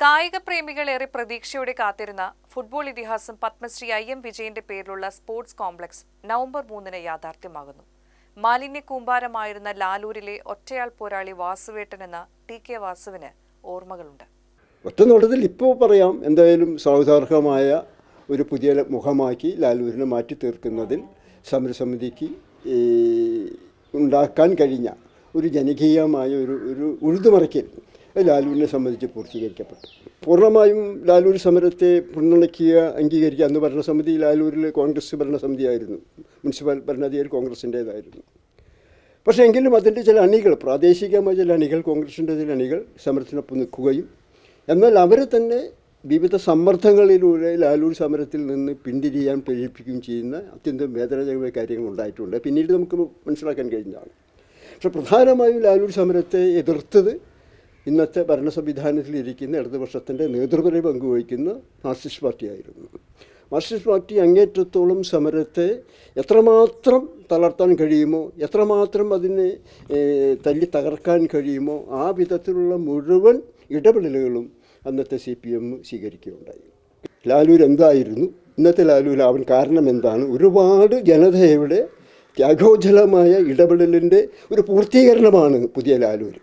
കായിക പ്രേമികളേറെ പ്രതീക്ഷയോടെ കാത്തിരുന്ന ഫുട്ബോൾ ഇതിഹാസം പത്മശ്രീ IM വിജയന്റെ പേരിലുള്ള സ്പോർട്സ് കോംപ്ലക്സ് നവംബർ 3-ന് യാഥാർത്ഥ്യമാകുന്നു. മാലിന്യ കൂമ്പാരമായിരുന്ന ലാലൂരിലെ ഒറ്റയാൾ പോരാളി വാസുവേട്ടൻ എന്ന TK വാസുവിന് ഓർമ്മകളുണ്ട്. ഒറ്റനോട്ടത്തിൽ ഇപ്പോൾ പറയാം, എന്തായാലും സ്വാഗതാർഹമായ ഒരു പുതിയ മുഖമാക്കി ലാലൂരിനെ മാറ്റി തീർക്കുന്നതിൽ സമരസമിതിക്ക് ഉണ്ടാക്കാൻ കഴിഞ്ഞ ഒരു ജനകീയമായ ഒരു ഉഴുതുമറിക്കൽ ലാലൂരിനെ സംബന്ധിച്ച് പൂർത്തീകരിക്കപ്പെട്ടു. പൂർണ്ണമായും ലാലൂർ സമരത്തെ പിന്തുണയ്ക്കുക, അംഗീകരിക്കുക എന്ന് ഭരണസമിതി ലാലൂരിൽ കോൺഗ്രസ് ഭരണസമിതിയായിരുന്നു, മുനിസിപ്പൽ ഭരണാധികാരി കോൺഗ്രസിൻ്റേതായിരുന്നു. പക്ഷേ എങ്കിലും അതിൻ്റെ ചില അണികൾ, പ്രാദേശികമായ ചില അണികൾ, കോൺഗ്രസിൻ്റെ ചില അണികൾ സമരത്തിനൊപ്പം നിൽക്കുകയും എന്നാൽ അവരെ തന്നെ വിവിധ സമ്മർദ്ദങ്ങളിലൂടെ ലാലൂർ സമരത്തിൽ നിന്ന് പിന്തിരിയാൻ പ്രേരിപ്പിക്കുകയും ചെയ്യുന്ന അത്യന്തം വേദനാജനകമായ കാര്യങ്ങൾ ഉണ്ടായിട്ടുണ്ട്. പിന്നീട് നമുക്ക് മനസ്സിലാക്കാൻ കഴിഞ്ഞതാണ്. പക്ഷേ പ്രധാനമായും ലാലൂർ സമരത്തെ എതിർത്തത് ഇന്നത്തെ ഭരണ സംവിധാനത്തിലിരിക്കുന്ന ഇടതുപക്ഷത്തിൻ്റെ നേതൃത്വം പങ്കുവഹിക്കുന്ന മാർക്സിസ്റ്റ് പാർട്ടിയായിരുന്നു. മാർക്സിസ്റ്റ് പാർട്ടി അങ്ങേറ്റത്തോളം സമരത്തെ എത്രമാത്രം തളർത്താൻ കഴിയുമോ, എത്രമാത്രം അതിനെ തല്ലി തകർക്കാൻ കഴിയുമോ ആ വിധത്തിലുള്ള മുഴുവൻ ഇടപെടലുകളും അന്നത്തെ CPM സ്വീകരിക്കുകയുണ്ടായി. ലാലൂർ എന്തായിരുന്നു, ഇന്നത്തെ ലാലൂരാവാൻ കാരണം എന്താണ്? ഒരുപാട് ജനതയുടെ ത്യാഗോജ്വലമായ ഇടപെടലിൻ്റെ ഒരു പൂർത്തീകരണമാണ് പുതിയ ലാലൂർ.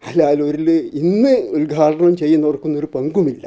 ആ ലാലൂരിൽ ഇന്ന് ഉദ്ഘാടനം ചെയ്യുന്നവർക്കൊന്നൊരു പങ്കുമില്ല.